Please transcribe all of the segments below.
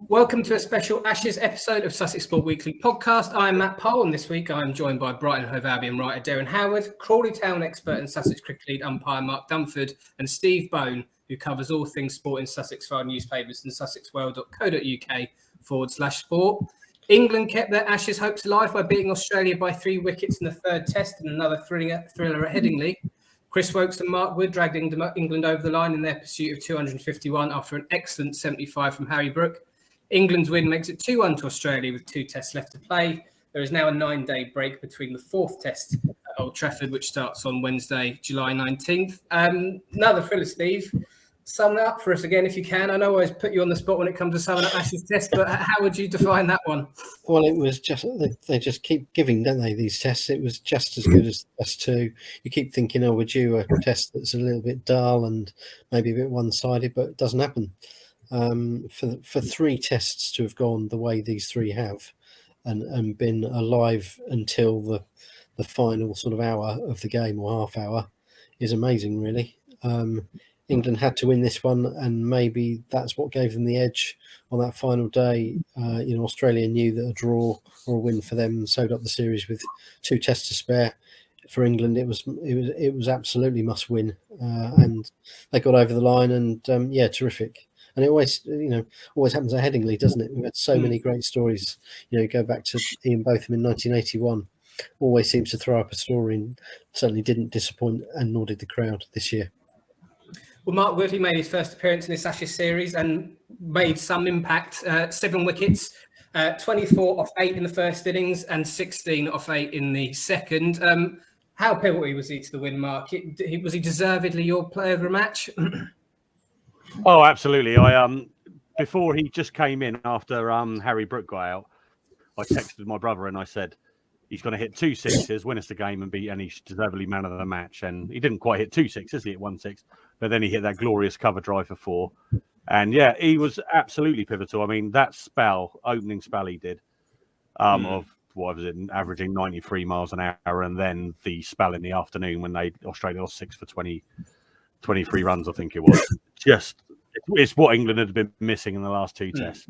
Welcome to a special Ashes episode of Sussex Sport Weekly podcast. I'm Matt Powell, and this week I'm joined by Brighton Hove Albion writer Derren Howard, Crawley Town expert and Sussex Cricket League umpire Mark Dunford, and Steve Bone, who covers all things sport in Sussex-World newspapers and SussexWorld.co.uk/sport. England kept their Ashes hopes alive by beating Australia by 3 wickets in the third test and another thriller at Headingley. Chris Woakes and Mark Wood dragged England over the line in their pursuit of 251 after an excellent 75 from Harry Brook. England's win makes it 2-1 to Australia with 2 tests left to play. There is now a 9-day break between the 4th test at Old Trafford, which starts on Wednesday, July 19th. Another thriller, Steve. Sum it up for us again if you can. I know I always put you on the spot when it comes to summing up Ashes test, but how would you define that one? Well, it was just, they just keep giving, don't they, these tests? It was just as good as the first 2. You keep thinking, we're due a test that's a little bit dull and maybe a bit one-sided, but it doesn't happen. For 3 tests to have gone the way these 3 have and been alive until the final sort of hour of the game or half hour is amazing, really. England had to win this one, and maybe that's what gave them the edge on that final day. Australia knew that a draw or a win for them sewed up the series with 2 tests to spare. For England, it was absolutely must win, and they got over the line. And terrific. And it always happens at Headingley, doesn't it? We've had so many great stories. Go back to Ian Botham in 1981. Always seems to throw up a story, and certainly didn't disappoint, and nor did the crowd this year. Well, Mark Wood, he made his first appearance in this Ashes series and made some impact. 7 wickets, 24 off 8 in the first innings and 16 off 8 in the second. How pivotal was he to the win, Mark? Was he deservedly your player of the match? Oh, absolutely. Before he just came in after Harry Brook got out, I texted my brother and I said, he's going to hit 2 sixes, win us the game, and he's deservedly man of the match. And he didn't quite hit 2 sixes, he hit 1 6, but then he hit that glorious cover drive for 4. And yeah, he was absolutely pivotal. I mean, that opening spell he did of what was it, averaging 93 miles an hour, and then the spell in the afternoon when Australia lost 6 for 23 runs, I think it was. It's what England had been missing in the last 2 tests.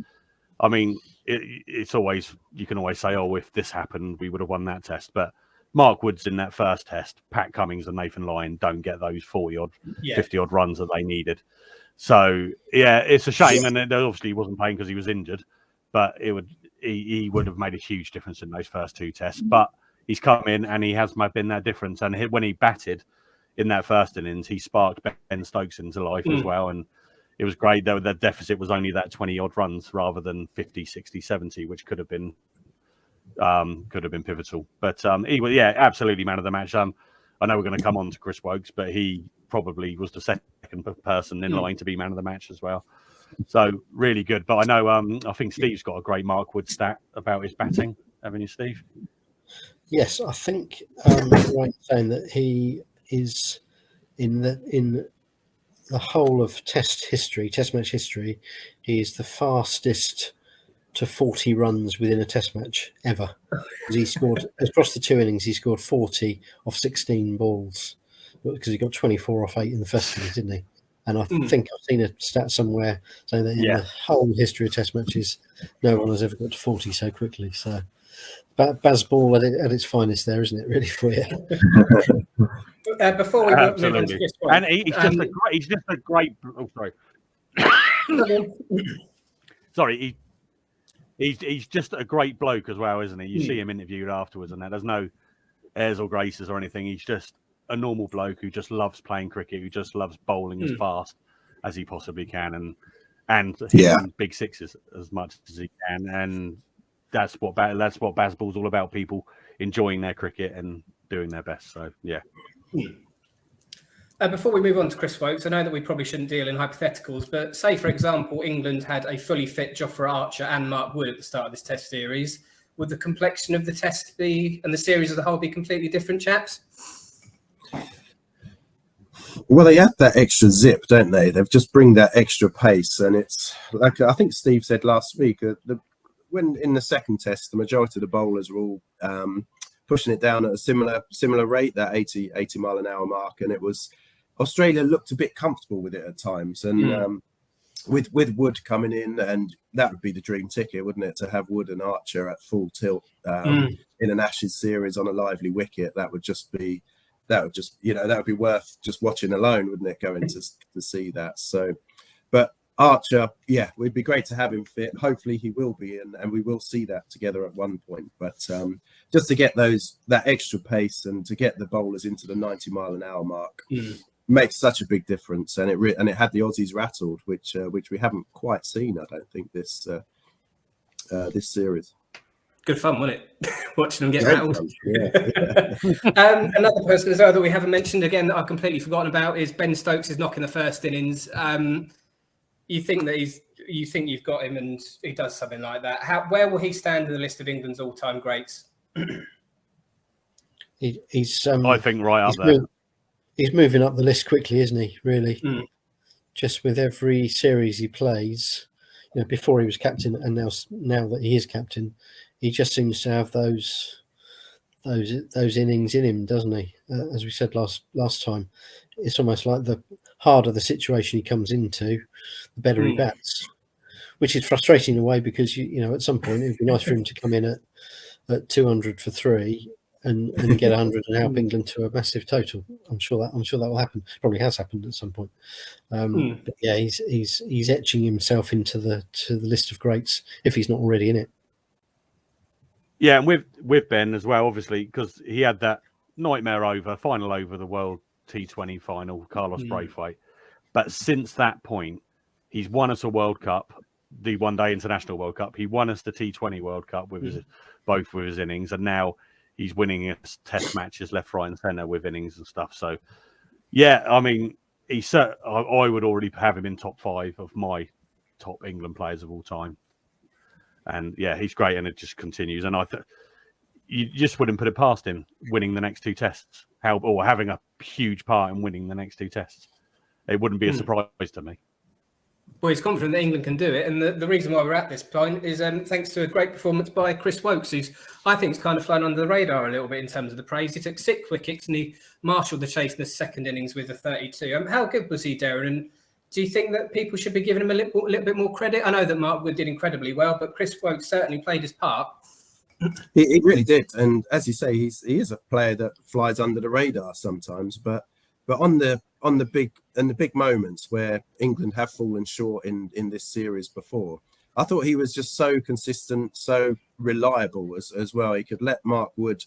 I mean, it's always, you can always say, if this happened, we would have won that test. But Mark Wood's in that first test, Pat Cummins and Nathan Lyon don't get those 40-odd, 50-odd runs that they needed. So, yeah, it's a shame. And obviously he wasn't playing because he was injured. But he would have made a huge difference in those first 2 tests. But he's come in and he has been that difference. And when he batted in that first innings, he sparked Ben Stokes into life as well. And it was great, though. The deficit was only that 20-odd runs rather than 50, 60, 70, which could have been pivotal. But he was, absolutely man of the match. I know we're going to come on to Chris Woakes, but he probably was the second person in line to be man of the match as well. So really good. But I know I think Steve's got a great Mark Wood stat about his batting, haven't you, Steve? Yes, I think right saying that he is in the whole of test match history, he is the fastest to 40 runs within a test match ever. He scored across the 2 innings. He scored 40 off 16 balls because he got 24 off 8 in the first innings, didn't he? And I think I've seen a stat somewhere saying that in the whole history of test matches, no one has ever got to 40 so quickly. So Baz ball at its finest there, isn't it, really, for you? Before we move on to this one. And he's just a great... Oh, sorry. Sorry, he's just a great bloke as well, isn't he? You see him interviewed afterwards and that. There's no airs or graces or anything. He's just a normal bloke who just loves playing cricket, who just loves bowling as fast as he possibly can and hitting big sixes as much as he can. And that's what Bazball's all about, people enjoying their cricket and doing their best. So, yeah. Before we move on to Chris Woakes, I know that we probably shouldn't deal in hypotheticals, but say, for example, England had a fully fit Jofra Archer and Mark Wood at the start of this test series. Would the complexion of the test be, and the series as a whole, be completely different, chaps? Well, they add that extra zip, don't they? They've just bring that extra pace. And it's like I think Steve said last week, when in the second test, the majority of the bowlers were all pushing it down at a similar rate, that 80 mile an hour mark. And it was Australia looked a bit comfortable with it at times. And with Wood coming in, and that would be the dream ticket, wouldn't it? To have Wood and Archer at full tilt in an Ashes series on a lively wicket. That would be worth just watching alone, wouldn't it? Going to see that. So, but Archer, yeah, it'd be great to have him fit. Hopefully he will be, and we will see that together at one point. But just to get that extra pace and to get the bowlers into the 90-mile-an-hour mark makes such a big difference. And it had the Aussies rattled, which we haven't quite seen, I don't think, this series. Good fun, wasn't it? Watching them get rattled. Yeah. Another person as well that we haven't mentioned again that I've completely forgotten about is Ben Stokes is knocking the first innings. You think that you've got him and he does something like that. Where will he stand in the list of England's all-time greats? He's I think right up there. He's moving up the list quickly, isn't he? Really, just with every series he plays. You know, before he was captain, and now that he is captain, he just seems to have those innings in him, doesn't he? As we said last time, it's almost like the harder the situation he comes into, the better he bats, which is frustrating in a way because you know at some point it would be nice for him to come in at 200 for 3 and get 100 and help England to a massive total. I'm sure that will happen. Probably has happened at some point. But yeah, he's etching himself into the list of greats if he's not already in it. Yeah, and with Ben as well, obviously, because he had that nightmare final over the World T20 final, Carlos Braithwaite. But since that point, he's won us a World Cup, the One Day International World Cup. He won us the T20 World Cup with both with his innings, and now he's winning his Test matches left, right, and centre with innings and stuff. So, yeah, I mean, I would already have him in top 5 of my top England players of all time. And yeah, he's great, and it just continues. And you just wouldn't put it past him winning the next 2 tests, or having a huge part in winning the next 2 tests. It wouldn't be a surprise to me. Well, he's confident that England can do it, and the reason why we're at this point is thanks to a great performance by Chris Woakes, who's I think has kind of flown under the radar a little bit in terms of the praise. He took 6 wickets and he marshalled the chase in the second innings with a 32. How good was he, Derren? And do you think that people should be giving him a little bit more credit? I know that Mark Wood did incredibly well, but Chris Woakes certainly played his part. He really did, and as you say, he is a player that flies under the radar sometimes. But on the big moments where England have fallen short in this series before, I thought he was just so consistent, so reliable as well. He could let Mark Wood,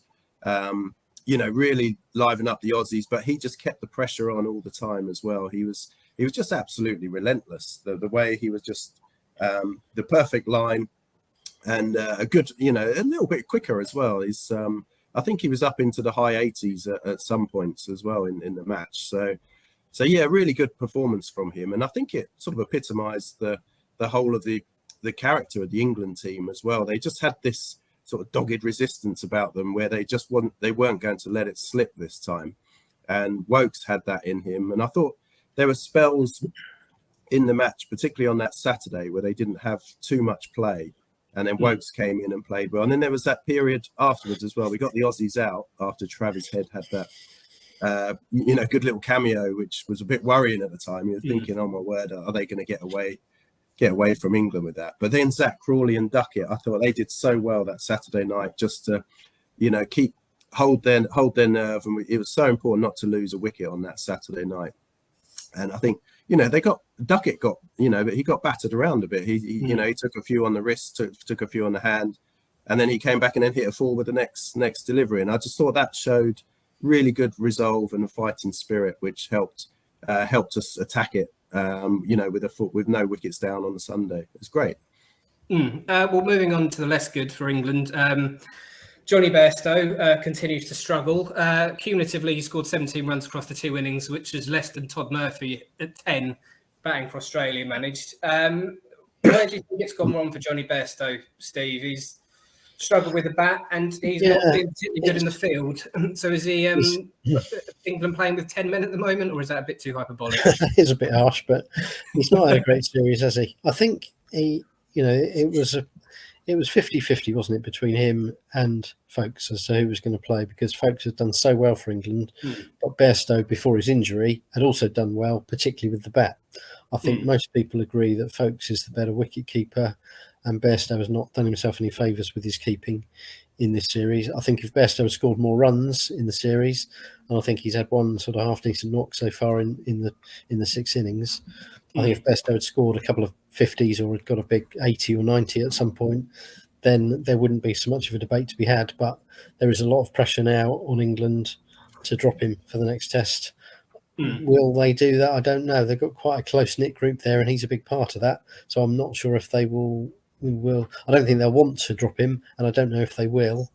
really liven up the Aussies, but he just kept the pressure on all the time as well. He was just absolutely relentless. The way he was just the perfect line. And a little bit quicker as well. He's, I think he was up into the high 80s at some points as well in the match. So yeah, really good performance from him. And I think it sort of epitomised the whole of the character of the England team as well. They just had this sort of dogged resistance about them, where they weren't going to let it slip this time. And Woakes had that in him. And I thought there were spells in the match, particularly on that Saturday, where they didn't have too much play. And then Woakes came in and played well. And then there was that period afterwards as well. We got the Aussies out after Travis Head had that, good little cameo, which was a bit worrying at the time. You were thinking, oh my word, are they going to get away from England with that? But then Zach Crawley and Duckett, I thought they did so well that Saturday night, just to, hold their nerve. And it was so important not to lose a wicket on that Saturday night. And I think, Duckett got, but he got battered around a bit. He took a few on the wrist, took a few on the hand, and then he came back and then hit a four with the next delivery. And I just thought that showed really good resolve and a fighting spirit, which helped us attack it, with no wickets down on the Sunday. It's great. Well, moving on to the less good for England. Johnny Bairstow continues to struggle. Cumulatively, he scored 17 runs across the 2 innings, which is less than Todd Murphy at 10, batting for Australia managed. Where do you think it's gone wrong for Johnny Bairstow, Steve? He's struggled with the bat and he's not been particularly good in the field. So is he England playing with 10 men at the moment, or is that a bit too hyperbolic? It's a bit harsh, but he's not had a great series, has he? I think it was 50-50, wasn't it, between him and Folkes as to who was going to play, because Folkes had done so well for England, but Bairstow, before his injury, had also done well, particularly with the bat. I think most people agree that Folkes is the better wicket keeper, and Bairstow has not done himself any favours with his keeping in this series. I think if Bairstow had scored more runs in the series, and I think he's had one sort of half decent knock so far in the 6 innings. I think if Bairstow had scored a couple of 50s or had got a big 80 or 90 at some point, then there wouldn't be so much of a debate to be had. But there is a lot of pressure now on England to drop him for the next test. Will they do that? I don't know. They've got quite a close-knit group there, and he's a big part of that. So I'm not sure if they will. I don't think they'll want to drop him, and I don't know if they will.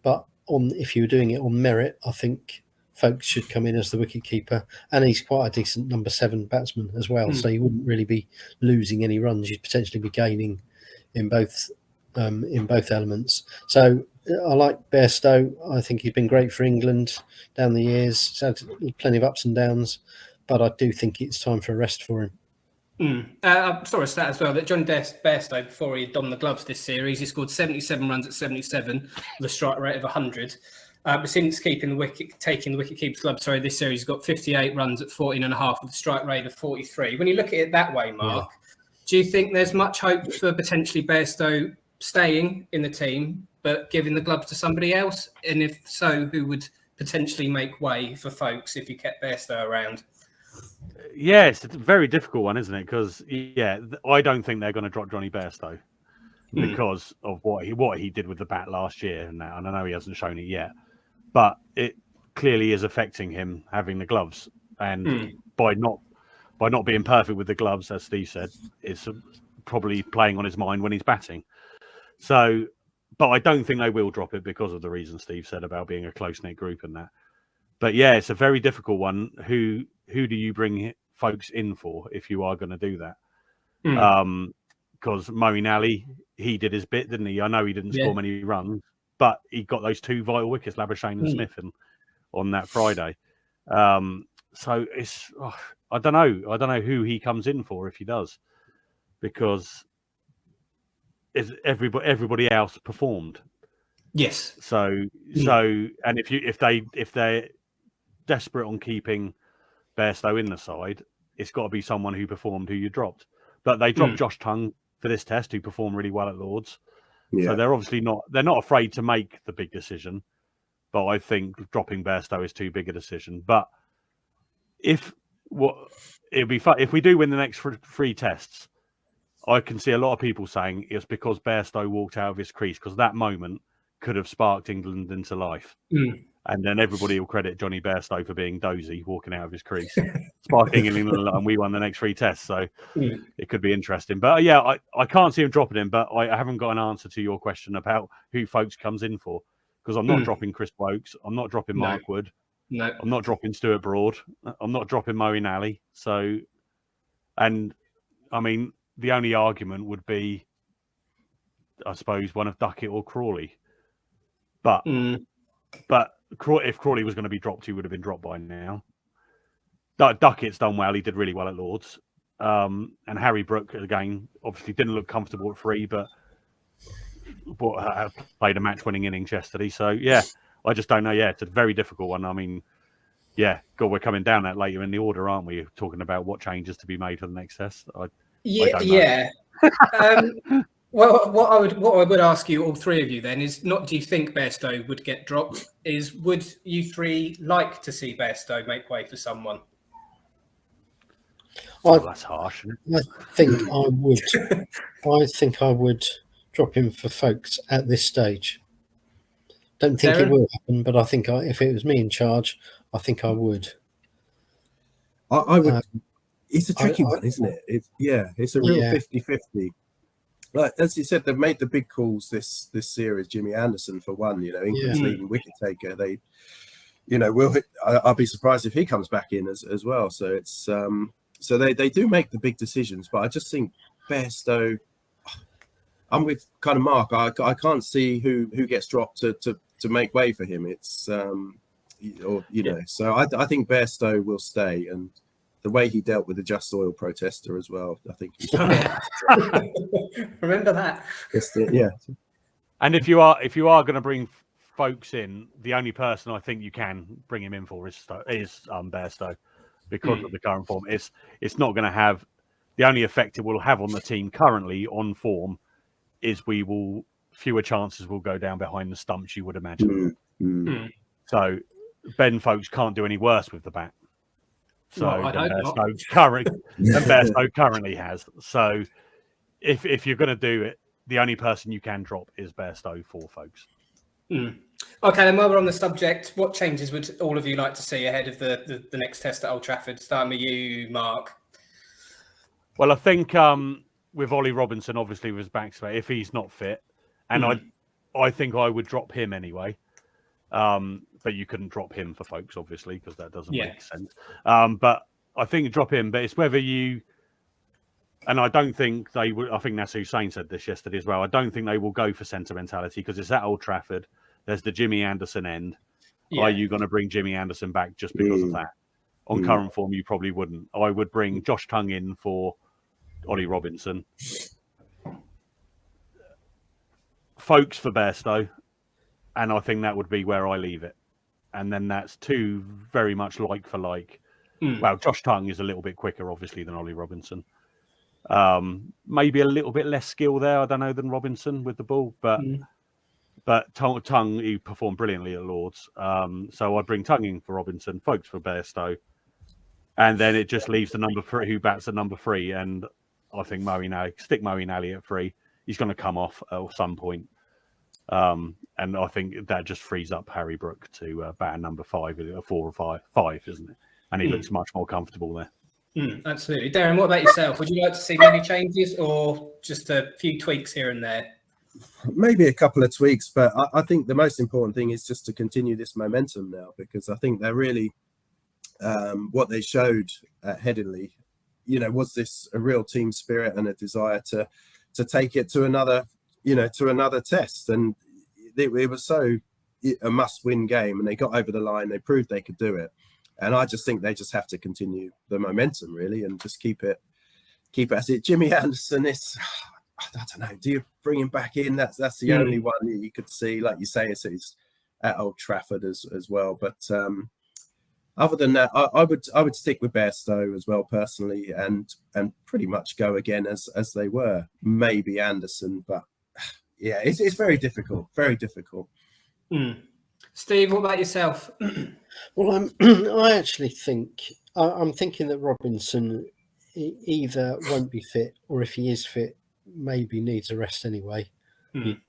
But if you were doing it on merit, I think Folkes should come in as the wicket-keeper, and he's quite a decent number 7 batsman as well. So you wouldn't really be losing any runs. You'd potentially be gaining in both elements. So I like Bairstow. I think he's been great for England down the years. He's had plenty of ups and downs, but I do think it's time for a rest for him. I saw a stat as well that John Bairstow, before he donned the gloves this series, he scored 77 runs at 77 with a strike rate of 100. But since taking the wicket keeper's gloves, this series he's got 58 runs at 14.5 with a strike rate of 43. When you look at it that way, Mark, do you think there's much hope for potentially Bairstow staying in the team but giving the gloves to somebody else? And if so, who would potentially make way for Folkes if you kept Bairstow around? Yeah, it's a very difficult one, isn't it? Because I don't think they're going to drop Johnny Bairstow because of what he did with the bat last year, and I know he hasn't shown it yet, but it clearly is affecting him having the gloves, and by not being perfect with the gloves, as Steve said, it's probably playing on his mind when he's batting. So, but I don't think they will drop it because of the reason Steve said about being a close-knit group and that. But yeah, it's a very difficult one. Who do you bring Folkes in for if you are going to do that? Because Moeen Ali, he did his bit, didn't he? I know he didn't score many runs, but he got those 2 vital wickets, Labuschagne and Smith, on that Friday. So it's I don't know who he comes in for if he does, because everybody else performed. Yes. So and if they're desperate on keeping Bairstow in the side, it's got to be someone who performed who you dropped. But they dropped Josh Tongue for this test, who performed really well at Lords. Yeah. So they're obviously not afraid to make the big decision. But I think dropping Bairstow is too big a decision. But it'd be fun if we do win the next 3 tests. I can see a lot of people saying it's because Bairstow walked out of his crease, because that moment could have sparked England into life. And then everybody will credit Johnny Bairstow for being dozy, walking out of his crease, sparking England, and we won the next 3 tests. So it could be interesting. But yeah, I can't see him dropping him, but I haven't got an answer to your question about who Folkes comes in for, because I'm not dropping Chris Woakes. I'm not dropping Mark Wood. No. I'm not dropping Stuart Broad. I'm not dropping Moeen Ali. So, and I mean, the only argument would be, I suppose, one of Duckett or Crawley. But if Crawley was going to be dropped, he would have been dropped by now. Duckett's done well. He did really well at Lords. And Harry Brook, again, obviously didn't look comfortable at 3, but played a match-winning innings yesterday. So, yeah, I just don't know. Yeah, it's a very difficult one. I mean, yeah, God, we're coming down that later in the order, aren't we? Talking about what changes to be made for the next test. I don't know. Well, what I would ask you, all 3 of you, then, is not do you think Bairstow would get dropped? Is would you 3 like to see Bairstow make way for someone? That's harsh. I think I would. I think I would drop him for Folkes at this stage. Don't think it will happen, but I think if it was me in charge, I think I would. I would. It's a tricky one, isn't it? It's a real 50-50. Like as you said, they've made the big calls this series. Jimmy Anderson, for one, England's leading wicket taker. They, I'll be surprised if he comes back in as well. So it's so they do make the big decisions. But I just think Bairstow, I'm with kind of Mark. I can't see who gets dropped to make way for him. It's So I think Bairstow will stay, and the way he dealt with the Just Oil protester as well, I think. Remember that? Yeah. And if you are going to bring Folkes in, the only person I think you can bring him in for is Bairstow, because of the current form. It's not going to have The only effect it will have on the team currently on form is fewer chances will go down behind the stumps, you would imagine. So Ben Folkes can't do any worse with the bat. So than Bairstow currently has. So if you're going to do it, the only person you can drop is Bairstow for Folkes. Okay, then while we're on the subject, what changes would all of you like to see ahead of the next test at Old Trafford? Starting with you, Mark. Well, I think with Ollie Robinson, obviously, with his back spare, if he's not fit, and I think I would drop him anyway. But you couldn't drop him for Folkes, obviously, because that doesn't make sense. But I think drop him, but it's whether you... And I don't think they would... I think that's Hussein said this yesterday as well. I don't think they will go for sentimentality because it's at Old Trafford. There's the Jimmy Anderson end. Are you going to bring Jimmy Anderson back just because of that? On current form, you probably wouldn't. I would bring Josh Tongue in for Ollie Robinson. Folkes for Bairstow. And I think that would be where I leave it. And then that's two very much like for like. Well, Josh Tongue is a little bit quicker, obviously, than Ollie Robinson. Maybe a little bit less skill there, I don't know, than Robinson with the ball. But Tongue, he performed brilliantly at Lords. So I'd bring Tongue in for Robinson, Folkes for Bairstow. And then it just leaves the number 3, who bats at number 3. And I think stick Moeen Ali at 3. He's going to come off at some point. And I think that just frees up Harry Brook to bat at number 5, 4 or 5, isn't it? And he looks much more comfortable there. Absolutely. Derren, what about yourself? Would you like to see many changes or just a few tweaks here and there? Maybe a couple of tweaks, but I think the most important thing is just to continue this momentum now, because I think they're really what they showed at Headingley, was this a real team spirit and a desire to take it to another test. And it was so a must-win game, and they got over the line. They proved they could do it. And I just think they just have to continue the momentum, really, and just keep it as it. Jimmy Anderson is, I don't know, do you bring him back in? That's the only one that you could see, like you say, it's at Old Trafford as well. But other than that, I would stick with Bairstow as well, personally, and pretty much go again as they were. Maybe Anderson, but yeah, it's very difficult, very difficult. Steve, what about yourself? Well, I actually think I'm thinking that Robinson either won't be fit, or if he is fit, maybe needs a rest anyway,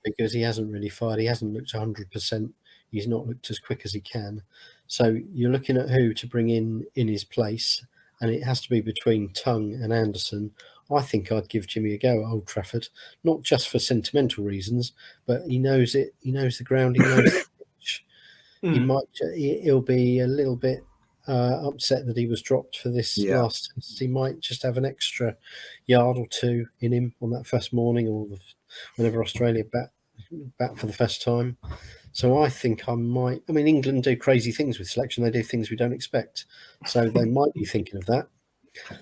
because he hasn't really fired. He hasn't looked 100%. He's not looked as quick as he can. So you're looking at who to bring in his place, and it has to be between Tongue and Anderson. I think I'd give Jimmy a go at Old Trafford, not just for sentimental reasons, but he knows it. He knows the ground. He knows the pitch. He'll be a little bit upset that he was dropped for this last test. He might just have an extra yard or two in him on that first morning, or whenever Australia bat for the first time. So I think I might. I mean, England do crazy things with selection. They do things we don't expect. So they might be thinking of that.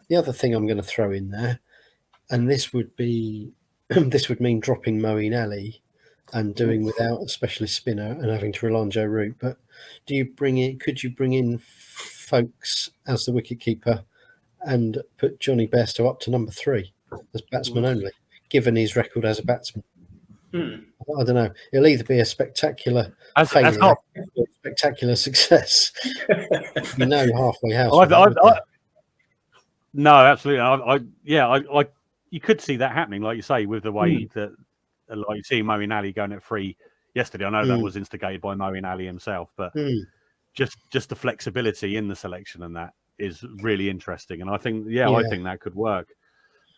The other thing I'm going to throw in there, and this would mean dropping Moeen Ali and doing without a specialist spinner and having to rely on Joe Root. But could you bring in Folkes as the wicketkeeper and put Johnny Bairstow up to number 3 as batsman only, given his record as a batsman? I don't know. It'll either be a spectacular failure or a spectacular success. Halfway house. No, absolutely. You could see that happening, like you say, with the way that, like you see Moeen Ali going at 3 yesterday. I know that was instigated by Moeen Ali himself, but just the flexibility in the selection and that is really interesting. And I think, I think that could work.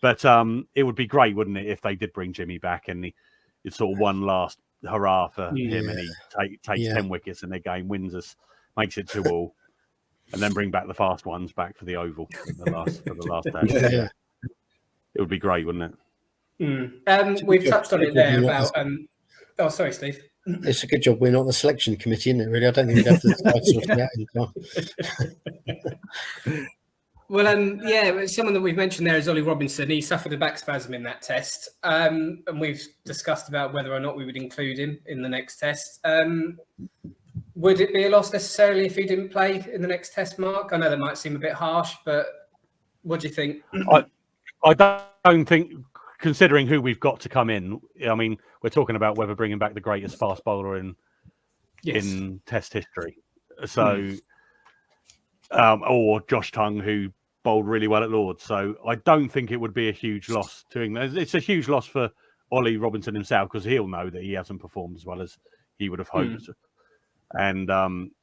But it would be great, wouldn't it, if they did bring Jimmy back and it's sort of one last hurrah for him, and he takes 10 wickets in their game, wins us, makes it 2-2, and then bring back the fast ones back for the Oval for the last day. Yeah. It would be great, wouldn't it? We've touched on it there about. Sorry, Steve. It's a good job we're not the selection committee, isn't it? Really, I don't think we'd have the out in time. Well, someone that we've mentioned there is Ollie Robinson. He suffered a back spasm in that test, and we've discussed about whether or not we would include him in the next test. Would it be a loss necessarily if he didn't play in the next test, Mark? I know that might seem a bit harsh, but what do you think? I don't think, considering who we've got to come in, I mean, we're talking about whether bringing back the greatest fast bowler in Test history. So, or Josh Tongue, who bowled really well at Lords. So I don't think it would be a huge loss to England. It's a huge loss for Ollie Robinson himself, because he'll know that he hasn't performed as well as he would have hoped. And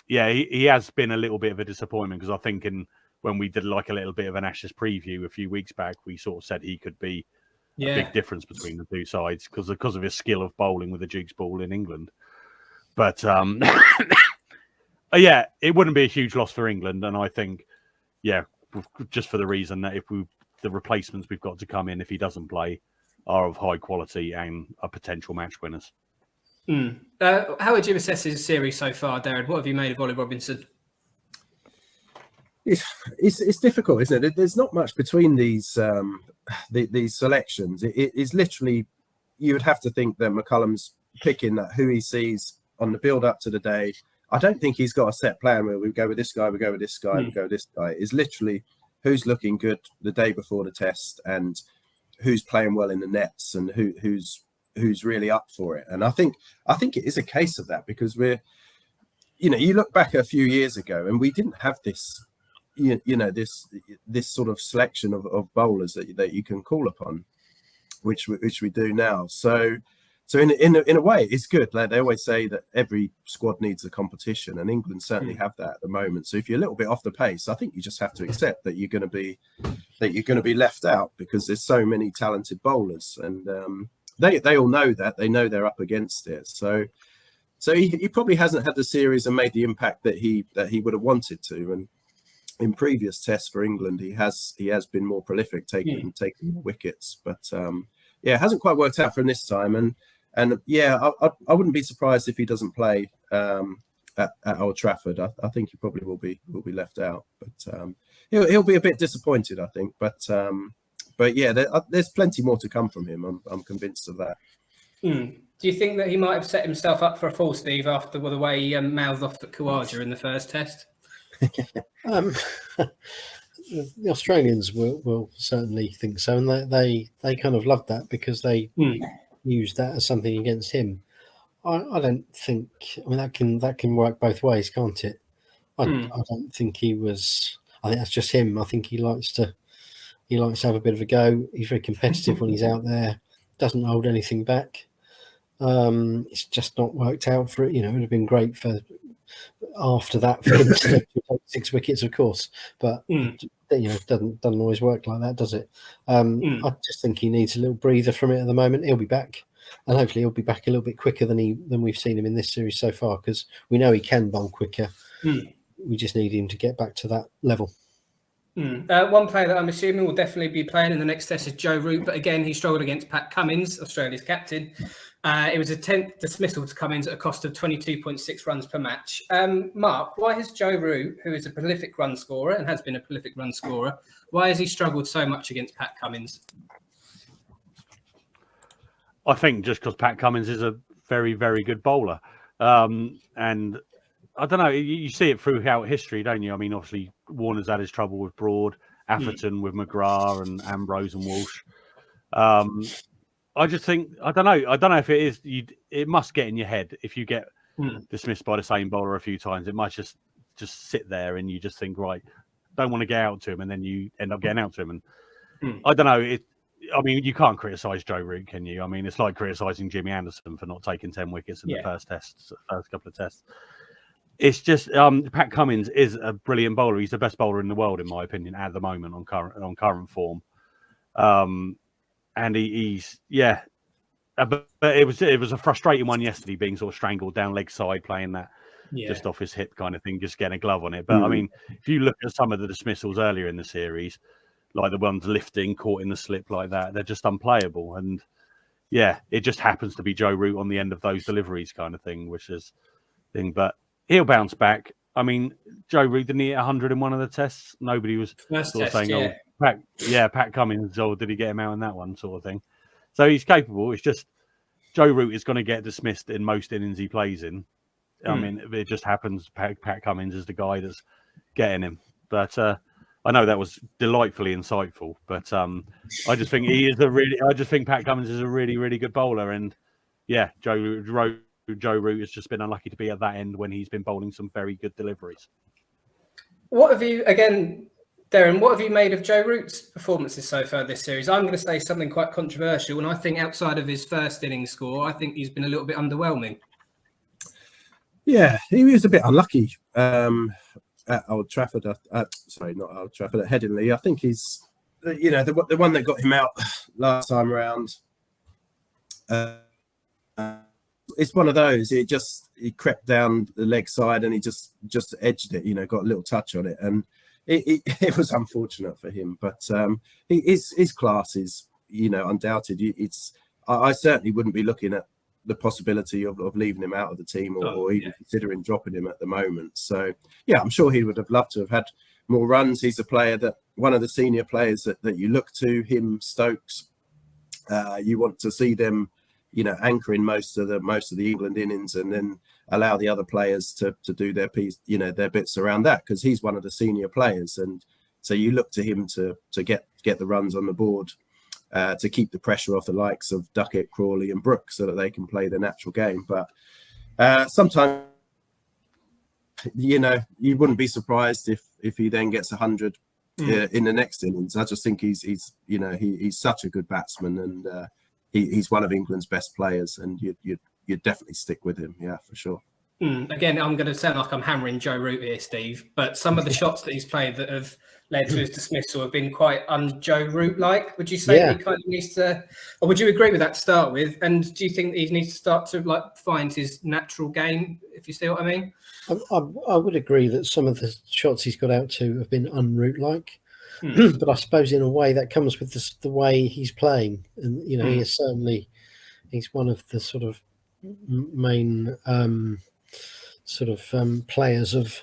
he has been a little bit of a disappointment, because I think when we did like a little bit of an Ashes preview a few weeks back, we sort of said he could be a big difference between the two sides because of his skill of bowling with the Duke's ball in England. But it wouldn't be a huge loss for England, and I think just for the reason that the replacements we've got to come in if he doesn't play are of high quality and are potential match winners. How would you assess his series so far, Derren? What have you made of Ollie Robinson? It's difficult, isn't it? There's not much between these selections. It is literally, you would have to think that McCullum's picking who he sees on the build up to the day. I don't think he's got a set plan where we go with this guy, we go with this guy, we go with this guy. It's literally who's looking good the day before the test and who's playing well in the nets and who's really up for it. And I think it is a case of that, because you look back a few years ago and we didn't have this, this sort of selection of bowlers that you can call upon, which we do now. So in a way, it's good. Like they always say that every squad needs a competition, and England certainly have that at the moment. So if you're a little bit off the pace, I think you just have to accept that you're going to be left out, because there's so many talented bowlers, and they all know that. They know they're up against it. So he probably hasn't had the series and made the impact that he would have wanted to. And in previous tests for England, he has been more prolific, taking wickets. But it hasn't quite worked out for him this time. And I wouldn't be surprised if he doesn't play at Old Trafford. I think he probably will be left out. But he'll be a bit disappointed, I think. But there's plenty more to come from him. I'm convinced of that. Do you think that he might have set himself up for a fall, Steve, after the way he mouthed off at Khawaja in the first test? The Australians will certainly think so, and they kind of loved that because they used that as something against him. I don't think. I mean, that can work both ways, can't it? I don't think he was. I think that's just him. I think he likes to have a bit of a go. He's very competitive when he's out there. Doesn't hold anything back. It's just not worked out for it. It would have been great for after that for him to take 6 wickets, of course. But doesn't always work like that, does it? I just think he needs a little breather from it at the moment. He'll be back, and hopefully he'll be back a little bit quicker than we've seen him in this series so far, because we know he can bowl quicker. We just need him to get back to that level. One player that I'm assuming will definitely be playing in the next test is Joe Root, but again, he struggled against Pat Cummins, Australia's captain. It was a 10th dismissal to Cummins at a cost of 22.6 runs per match. Mark, why has Joe Root, who is a prolific run scorer and has been a prolific run scorer, why has he struggled so much against Pat Cummins? I think just because Pat Cummins is a very, very good bowler. And I don't know, you see it throughout history, don't you? I mean, obviously, Warner's had his trouble with Broad, Atherton with McGrath and Ambrose and Walsh. I just think, I don't know if it is, it must get in your head if you get dismissed by the same bowler a few times. It might just sit there and you just think, right, don't want to get out to him, and then you end up getting out to him. And I don't know, I mean, you can't criticise Joe Root, can you? I mean, it's like criticising Jimmy Anderson for not taking 10 wickets in the first couple of tests. It's just Pat Cummins is a brilliant bowler. He's the best bowler in the world, in my opinion, at the moment on current form. And he's but it was a frustrating one yesterday, being sort of strangled down leg side, playing that just off his hip kind of thing, just getting a glove on it. But I mean, if you look at some of the dismissals earlier in the series, like the ones lifting, caught in the slip like that, they're just unplayable. And it just happens to be Joe Root on the end of those deliveries kind of thing, which is thing. But he'll bounce back. I mean, Joe Root didn't hit 100 in one of the tests. Nobody was saying, Pat Cummins, did he get him out in that one sort of thing. So he's capable. It's just Joe Root is going to get dismissed in most innings he plays in. I mean, it just happens Pat Cummins is the guy that's getting him. But I know that was delightfully insightful, but I just think I just think Pat Cummins is a really, really good bowler, and yeah, Joe Root has just been unlucky to be at that end when he's been bowling some very good deliveries. What have you, again, Derren, what have you made of Joe Root's performances so far this series? I'm going to say something quite controversial, and I think outside of his first innings score, I think he's been a little bit underwhelming. Yeah, he was a bit unlucky at Old Trafford. Sorry, not Old Trafford, at Headingley. I think he's, the one that got him out last time around. It's one of those. He crept down the leg side and he just edged it. Got a little touch on it, and it was unfortunate for him. But his class is, undoubted. I certainly wouldn't be looking at the possibility of leaving him out of the team or even considering dropping him at the moment. So yeah, I'm sure he would have loved to have had more runs. He's a player one of the senior players that you look to, him, Stokes. You want to see them, anchoring most of the England innings, and then allow the other players to do their piece, their bits around that, because he's one of the senior players, and so you look to him to get the runs on the board, to keep the pressure off the likes of Duckett, Crawley, and Brooks, so that they can play their natural game. But sometimes, you wouldn't be surprised if he then gets 100 in the next innings. I just think he's such a good batsman, and he's one of England's best players, and you'd definitely stick with him. Yeah, for sure. Again, I'm going to sound like I'm hammering Joe Root here, Steve, but some of the shots that he's played that have led to his dismissal have been quite un-Joe Root-like. Would you say that he kind of needs to, or would you agree with that to start with? And do you think he needs to start to find his natural game, if you see what I mean? I would agree that some of the shots he's got out to have been un-Root-like, but I suppose in a way that comes with the way he's playing, and he is certainly, he's one of the sort of main players of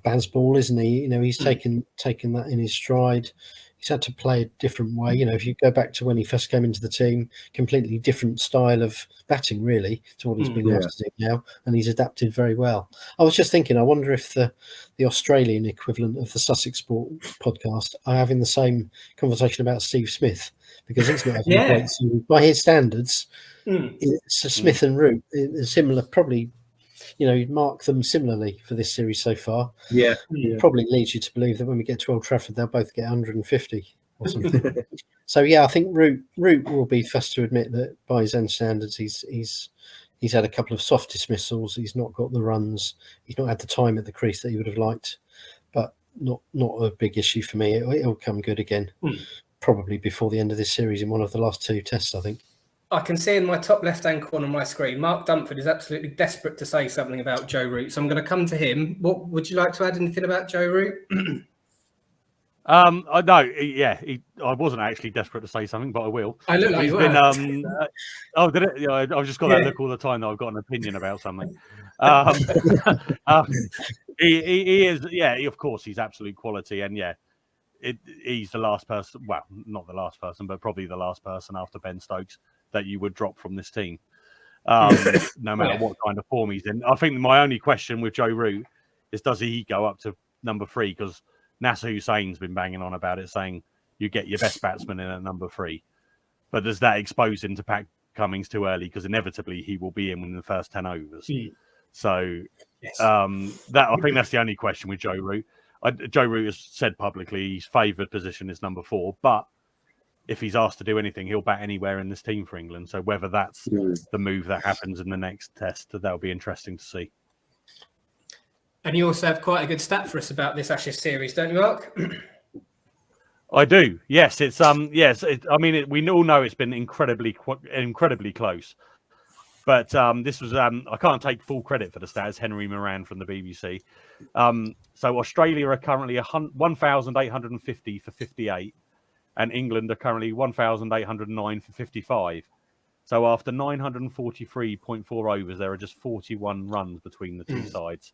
Bazball, isn't he? He's taken that in his stride. He's had to play a different way. If you go back to when he first came into the team, completely different style of batting, really, to what he's been asked to do now, and he's adapted very well. I was just thinking, I wonder if the Australian equivalent of the Sussex Sport podcast are having the same conversation about Steve Smith, because he's not having a great season by his standards. So Smith and Root is similar, probably. You'd mark them similarly for this series so far. Yeah. Probably leads you to believe that when we get to Old Trafford, they'll both get 150 or something. So yeah, I think Root will be first to admit that by his own standards, he's had a couple of soft dismissals. He's not got the runs. He's not had the time at the crease that he would have liked. But not a big issue for me. It'll come good again, probably before the end of this series in one of the last two tests, I think. I can see in my top left-hand corner of my screen, Mark Dunford is absolutely desperate to say something about Joe Root. So I'm going to come to him. What would you like to add anything about Joe Root? I wasn't actually desperate to say something, but I will. I look like He's you been, did it? Yeah, I've just got that look all the time that I've got an opinion about something. He is, of course, he's absolute quality, and he's the last person. Well, not the last person, but probably the last person after Ben Stokes that you would drop from this team, no matter what kind of form he's in. I think my only question with Joe Root is, does he go up to number 3? Because Nasser Hussain's been banging on about it, saying you get your best batsman in at number 3. But does that expose him to Pat Cummins too early? Because inevitably he will be in the first 10 overs. So that I think that's the only question with Joe Root. Joe Root has said publicly his favoured position is number 4, but if he's asked to do anything, he'll bat anywhere in this team for England. So whether that's the move that happens in the next test, that'll be interesting to see. And you also have quite a good stat for us about this Ashes series, don't you, Mark? I do. Yes, it's we all know it's been incredibly close. But this was I can't take full credit for the stats. Henry Moran from the BBC. So Australia are currently 1,850 for 58. And England are currently 1,809 for 55. So after 943.4 overs, there are just 41 runs between the two sides,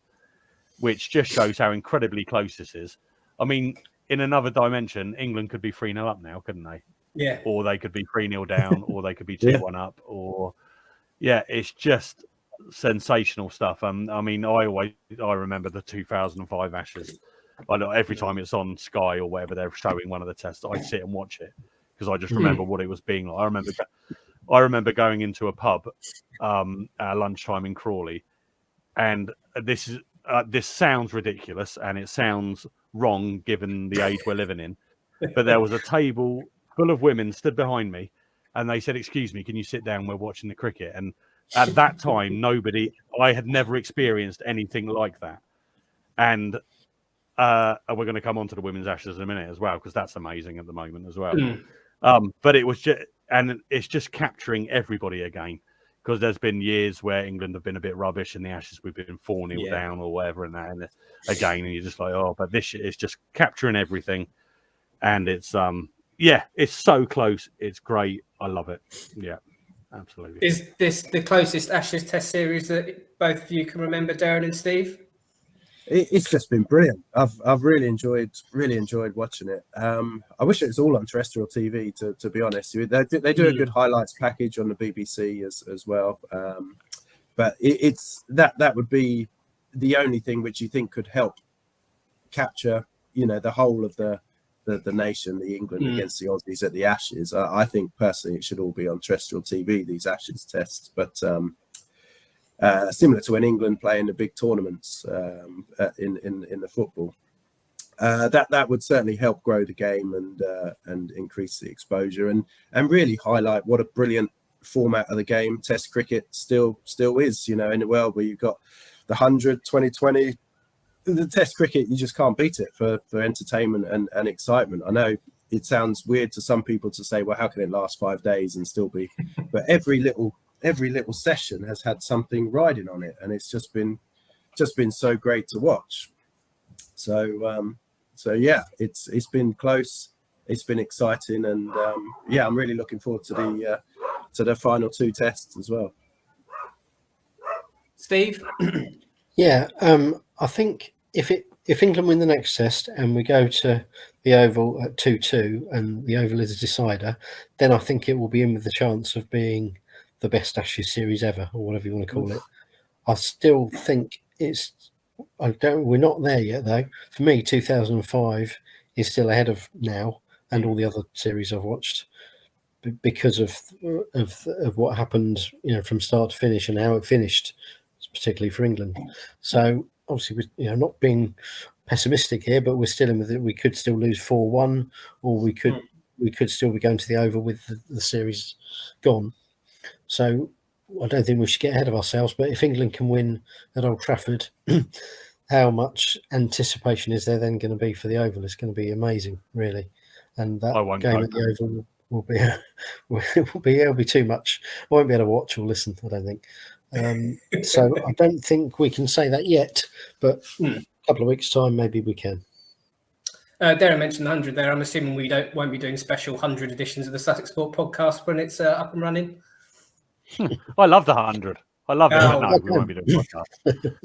which just shows how incredibly close this is. I mean, in another dimension, England could be 3-0 up now, couldn't they? Yeah. Or they could be 3-0 down, or they could be 2-1 up, or it's just sensational stuff. I mean, I remember the 2005 Ashes. I know every time it's on Sky or whatever they're showing one of the tests, I sit and watch it because I just remember what it was being like. I remember going into a pub at lunchtime in Crawley, and this sounds ridiculous and it sounds wrong given the age we're living in, but there was a table full of women stood behind me, and they said, "Excuse me, can you sit down? We're watching the cricket." And at that time, I had never experienced anything like that. And we're going to come on to the women's Ashes in a minute as well, because that's amazing at the moment as well. But it was just, and it's just capturing everybody again, because there's been years where England have been a bit rubbish in the Ashes. We've been 4-0 down or whatever, and again, and you're just like, oh, but this is just capturing everything. And it's, it's so close. It's great. I love it. Yeah, absolutely. Is this the closest Ashes Test series that both of you can remember, Derren and Steve? It's just been brilliant. I've really enjoyed watching it. I wish it was all on terrestrial TV. To be honest, they do a good highlights package on the BBC as well. But it's that would be the only thing which you think could help capture, the whole of the nation, the England against the Aussies at the Ashes. I think personally it should all be on terrestrial TV, these Ashes tests, but similar to when England play in the big tournaments in the football, that would certainly help grow the game and increase the exposure and really highlight what a brilliant format of the game Test cricket still is. In the world where you've got the 100, 2020. The Test cricket, you just can't beat it for entertainment and excitement. I know it sounds weird to some people to say, well, how can it last 5 days and still be? But every little session has had something riding on it, and it's just been so great to watch. So yeah, it's been close. It's been exciting, and I'm really looking forward to the final 2 tests as well. Steve? Yeah, I think if England win the next test and we go to the Oval at 2-2 and the Oval is a decider, then I think it will be in with the chance of being the best Ashes series ever, or whatever you want to call it. I still think we're not there yet, though. For me, 2005 is still ahead of now and all the other series I've watched because of what happened, from start to finish and how it finished, particularly for England. So obviously, we're not being pessimistic here, but we're still in with it. We could still lose 4-1, or we could still be going to the Oval with the series gone. So I don't think we should get ahead of ourselves. But if England can win at Old Trafford, how much anticipation is there then going to be for the Oval? It's going to be amazing, really. And that game at the Oval will be too much. I won't be able to watch or listen, I don't think. So I don't think we can say that yet, but a couple of weeks' time, maybe we can. Derren mentioned 100 there. I'm assuming we won't be doing special 100 editions of the Sussex Sport podcast when it's up and running. I love the 100. I love it. No, we won't be doing podcast.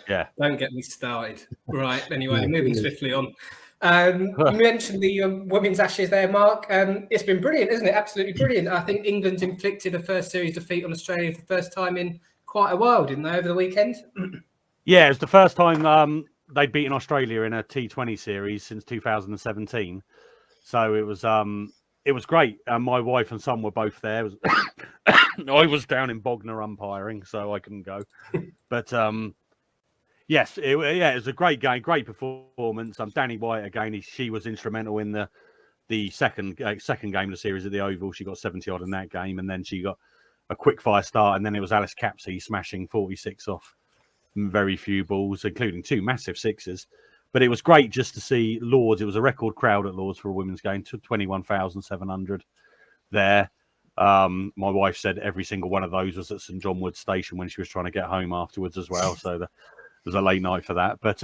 Yeah. Don't get me started. Right. Anyway, moving swiftly on. You mentioned the women's Ashes there, Mark. It's been brilliant, isn't it? Absolutely brilliant. I think England's inflicted a first series defeat on Australia for the first time in quite a while, didn't they, over the weekend? Yeah, it was the first time they'd beaten Australia in a T20 series since 2017. So it was great. My wife and son were both there. I was down in Bognor umpiring, so I couldn't go. But yes, it was a great game, great performance. Danny White again. She was instrumental in the second game of the series at the Oval. She got 70 odd in that game, and then she got a quick fire start, and then it was Alice Capsey smashing 46 off very few balls, including 2 massive sixes. But it was great just to see Lords. It was a record crowd at Lords for a women's game, 21,700 there. My wife said every single one of those was at St John Wood Station when she was trying to get home afterwards as well. So it was a late night for that. But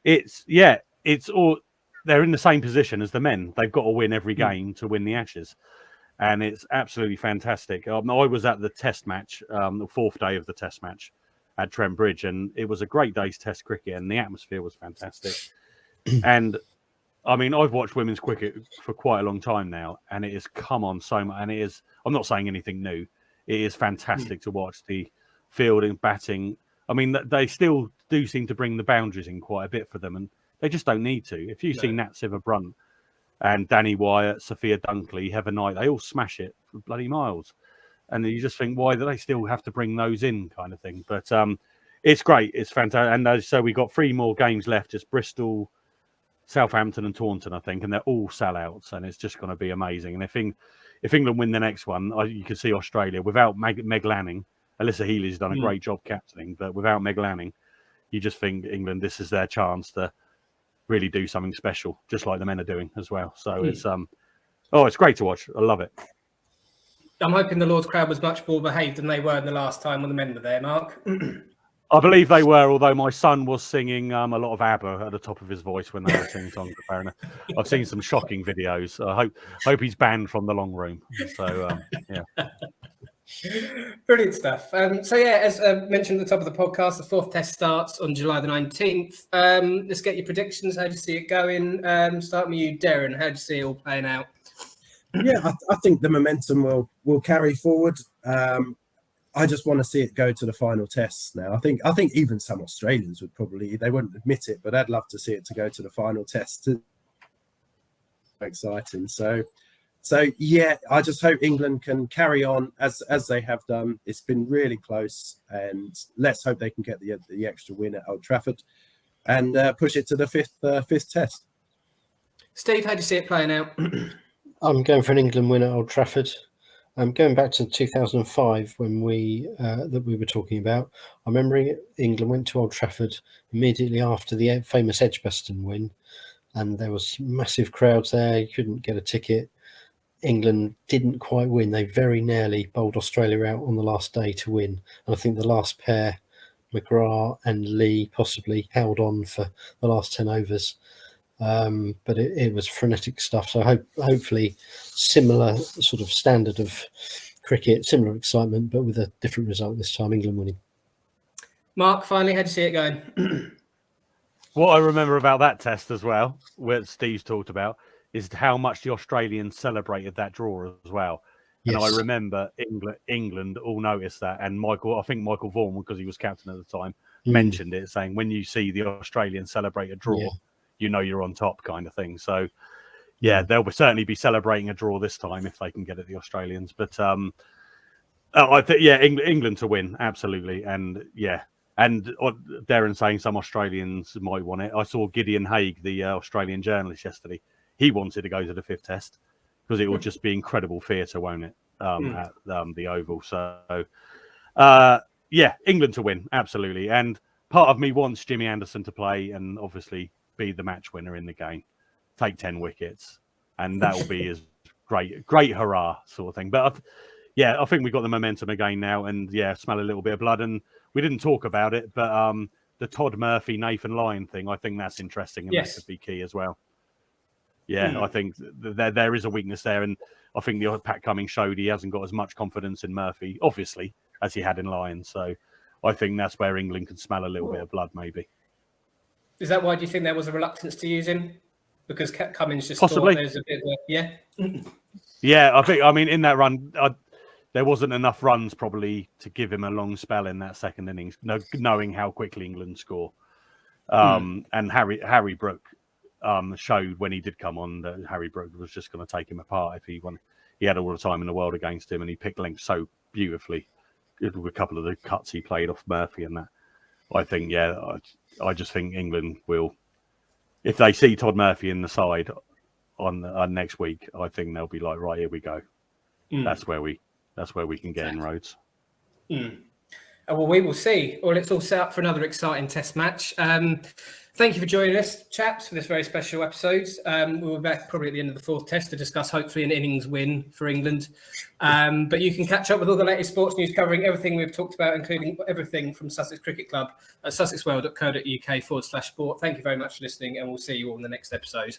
it's all, they're in the same position as the men. They've got to win every game to win the Ashes. And it's absolutely fantastic. I was at the test match, the 4th day of the test match at Trent Bridge, and it was a great day's test cricket, and the atmosphere was fantastic. And I mean, I've watched women's cricket for quite a long time now, and it has come on so much. And it is, I'm not saying anything new. It is fantastic to watch the fielding, batting. I mean, they still do seem to bring the boundaries in quite a bit for them, and They just don't need to. If you see Nat Sither-Brunt and Danny Wyatt, Sophia Dunkley, Heather Knight, they all smash it for bloody miles. And you just think, why do they still have to bring those in, kind of thing? But it's great. It's fantastic. And so we've got 3 more games left, just Bristol, Southampton and Taunton, I think, and they're all sellouts, and it's just going to be amazing. And if England win the next one, you can see Australia without Meg Lanning. Alyssa Healy's done a great job captaining, but without Meg Lanning, you just think England, this is their chance to really do something special, just like the men are doing as well. So it's great to watch. I love it. I'm hoping the Lord's crowd was much more behaved than they were in the last time when the men were there, Mark. I believe they were, although my son was singing a lot of ABBA at the top of his voice when they were singing songs. Apparently, I've seen some shocking videos. I hope he's banned from the long room. So yeah, brilliant stuff. So yeah, as mentioned at the top of the podcast, the 4th test starts on July the 19th. Let's get your predictions. How do you see it going? Start with you, Derren. How do you see it all playing out? Yeah, I think the momentum will carry forward. I just want to see it go to the final tests now. I think even some Australians would they wouldn't admit it, but I'd love to see it to go to the final test. Exciting. So yeah, I just hope England can carry on as they have done. It's been really close, and let's hope they can get the extra win at Old Trafford and push it to the fifth test. Steve, how do you see it playing out? I'm going for an England win at Old Trafford. I'm going back to 2005 when we were talking about. I remember England went to Old Trafford immediately after the famous Edgbaston win, and there was massive crowds there. You couldn't get a ticket. England didn't quite win. They very nearly bowled Australia out on the last day to win. And I think the last pair, McGrath and Lee, possibly held on for the last 10 overs. But it was frenetic stuff. So hopefully similar sort of standard of cricket, similar excitement, but with a different result this time, England winning. Mark, finally, how do you see it going? What I remember about that test as well, where Steve's talked about, is how much the Australians celebrated that draw as well. Yes. And I remember England all noticed that. And I think Michael Vaughan, because he was captain at the time, mentioned it, saying when you see the Australians celebrate a draw, you know you're on top, kind of thing. So, yeah, they'll certainly be celebrating a draw this time if they can get it, the Australians. But I think, England to win, absolutely. And and Derren saying some Australians might want it. I saw Gideon Haigh, the Australian journalist, yesterday. He wanted to go to the 5th test because it will just be incredible theatre, won't it? At the Oval. So, England to win, absolutely. And part of me wants Jimmy Anderson to play and obviously be the match winner in the game, take 10 wickets, and that will be his great hurrah sort of thing. But I think we've got the momentum again now, and smell a little bit of blood. And we didn't talk about it, but the Todd Murphy Nathan Lyon thing, I think that's interesting, and that could be key as well. I think there is a weakness there, and I think the Pat Cummins showed he hasn't got as much confidence in Murphy, obviously, as he had in Lyon. So I think that's where England can smell a little bit of blood, maybe. Is that why do you think there was a reluctance to use him? Because Cummins just possibly thought there's a bit of I mean, in that run, there wasn't enough runs probably to give him a long spell in that second innings, knowing how quickly England score. And Harry Brook showed when he did come on that Harry Brook was just going to take him apart if he won. He had all the time in the world against him, and he picked length so beautifully with a couple of the cuts he played off Murphy and that. I think, I just think England will, if they see Todd Murphy in the side on next week, I think they'll be like, right, here we go. That's where we can get inroads. Well, we will see. Well, it's all set up for another exciting test match. Thank you for joining us, chaps, for this very special episode. We'll be back probably at the end of the 4th test to discuss hopefully an innings win for England. But you can catch up with all the latest sports news covering everything we've talked about, including everything from Sussex Cricket Club at sussexworld.co.uk/sport. Thank you very much for listening, and we'll see you all in the next episode.